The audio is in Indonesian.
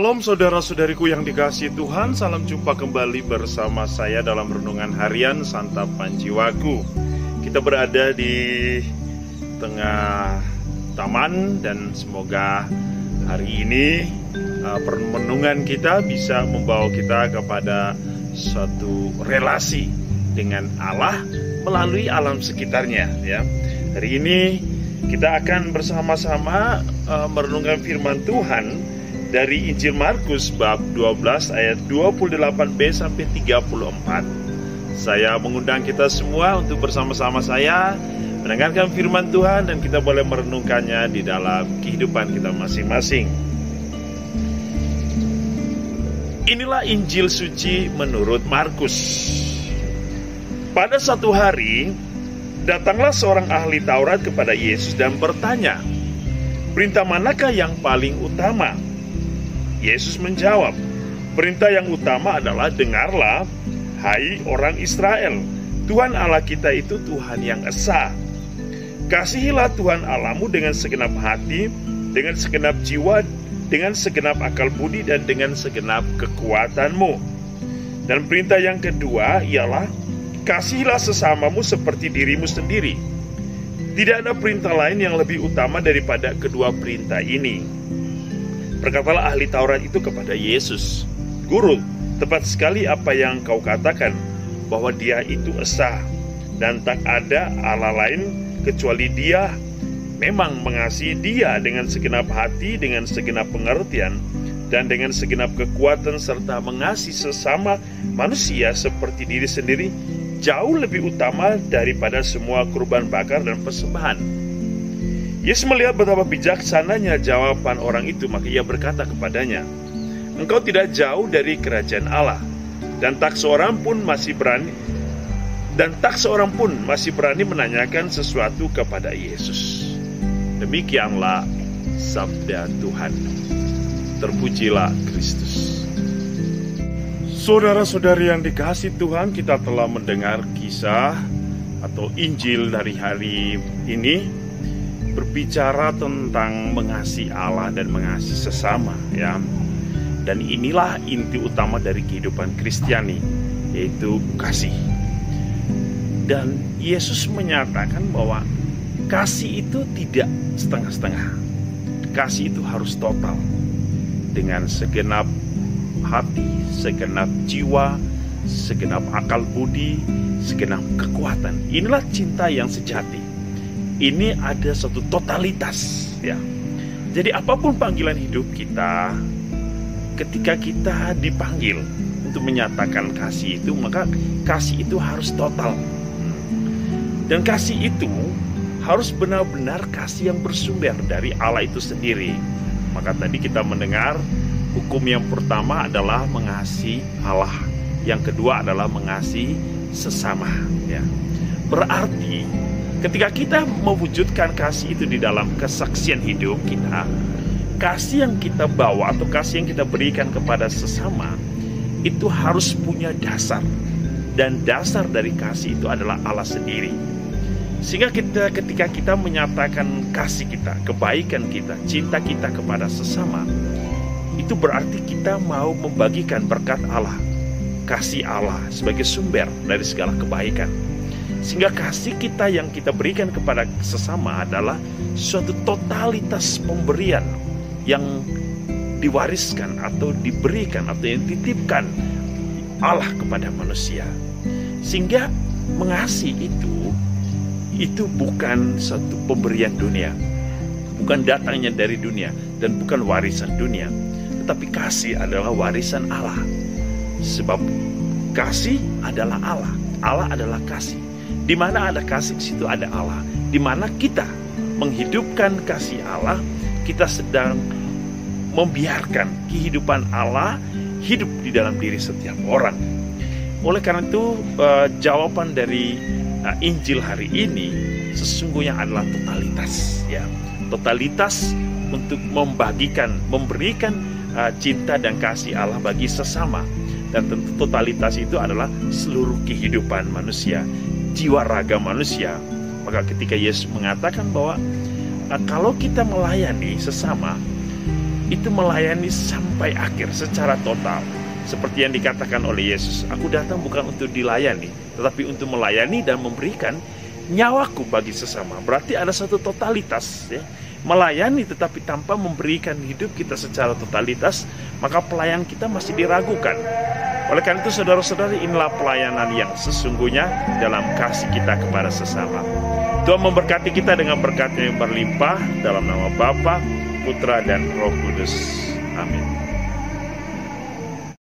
Shalom saudara-saudariku yang dikasihi Tuhan. Salam jumpa kembali bersama saya dalam renungan harian Santapan Jiwaku. Kita berada di tengah taman dan semoga hari ini perenungan kita bisa membawa kita kepada suatu relasi dengan Allah melalui alam sekitarnya ya. Hari ini kita akan bersama-sama merenungkan firman Tuhan dari Injil Markus bab 12 ayat 28b sampai 34. Saya mengundang kita semua untuk bersama-sama saya mendengarkan firman Tuhan dan kita boleh merenungkannya di dalam kehidupan kita masing-masing. Inilah Injil suci menurut Markus. Pada satu hari, datanglah seorang ahli Taurat kepada Yesus dan bertanya, "Perintah manakah yang paling utama?" Yesus menjawab, "Perintah yang utama adalah dengarlah, hai orang Israel, Tuhan Allah kita itu Tuhan yang esa. Kasihilah Tuhan Allahmu dengan segenap hati, dengan segenap jiwa, dengan segenap akal budi, dan dengan segenap kekuatanmu. Dan perintah yang kedua ialah, kasihilah sesamamu seperti dirimu sendiri. Tidak ada perintah lain yang lebih utama daripada kedua perintah ini." Berkatalah ahli Taurat itu kepada Yesus, "Guru, tepat sekali apa yang kau katakan, bahwa Dia itu esa, dan tak ada Allah lain kecuali Dia. Memang mengasihi Dia dengan segenap hati, dengan segenap pengertian, dan dengan segenap kekuatan, serta mengasihi sesama manusia seperti diri sendiri, jauh lebih utama daripada semua kurban bakar dan persembahan." Yesus melihat betapa bijaksananya jawaban orang itu, maka ia berkata kepadanya, "Engkau tidak jauh dari kerajaan Allah." Dan tak seorang pun masih berani menanyakan sesuatu kepada Yesus. Demikianlah sabda Tuhan. Terpujilah Kristus. Saudara-saudari yang dikasihi Tuhan, kita telah mendengar kisah atau Injil dari hari ini berbicara tentang mengasihi Allah dan mengasihi sesama ya. Dan inilah inti utama dari kehidupan Kristiani, yaitu kasih. Dan Yesus menyatakan bahwa kasih itu tidak setengah-setengah. Kasih itu harus total, dengan segenap hati, segenap jiwa, segenap akal budi, segenap kekuatan. Inilah cinta yang sejati. Ini ada satu totalitas ya. Jadi apapun panggilan hidup kita, ketika kita dipanggil untuk menyatakan kasih itu, maka kasih itu harus total. Dan kasih itu harus benar-benar kasih yang bersumber dari Allah itu sendiri. Maka tadi kita mendengar hukum yang pertama adalah mengasihi Allah, yang kedua adalah mengasihi sesama ya. Berarti ketika kita mewujudkan kasih itu di dalam kesaksian hidup kita, kasih yang kita bawa atau kasih yang kita berikan kepada sesama itu harus punya dasar. Dan dasar dari kasih itu adalah Allah sendiri. Sehingga ketika kita menyatakan kasih kita, kebaikan kita, cinta kita kepada sesama, itu berarti kita mau membagikan berkat Allah, kasih Allah sebagai sumber dari segala kebaikan. Sehingga kasih kita yang kita berikan kepada sesama adalah suatu totalitas pemberian yang diwariskan atau diberikan atau yang dititipkan Allah kepada manusia. Sehingga mengasihi itu bukan satu pemberian dunia, bukan datangnya dari dunia, dan bukan warisan dunia. Tetapi kasih adalah warisan Allah. Sebab kasih adalah Allah, Allah adalah kasih. Di mana ada kasih, di situ ada Allah. Di mana kita menghidupkan kasih Allah, kita sedang membiarkan kehidupan Allah hidup di dalam diri setiap orang. Oleh karena itu, jawaban dari Injil hari ini sesungguhnya adalah totalitas ya. Totalitas untuk memberikan cinta dan kasih Allah bagi sesama. Dan tentu totalitas itu adalah seluruh kehidupan manusia, jiwa raga manusia. Maka ketika Yesus mengatakan bahwa kalau kita melayani sesama, itu melayani sampai akhir secara total. Seperti yang dikatakan oleh Yesus, aku datang bukan untuk dilayani, tetapi untuk melayani dan memberikan nyawaku bagi sesama. Berarti ada satu totalitas, ya. Melayani tetapi tanpa memberikan hidup kita secara totalitas, maka pelayan kita masih diragukan. Oleh karena itu saudara-saudari, inilah pelayanan yang sesungguhnya dalam kasih kita kepada sesama. Tuhan memberkati kita dengan berkat yang berlimpah, dalam nama Bapa, Putra, dan Roh Kudus. Amin.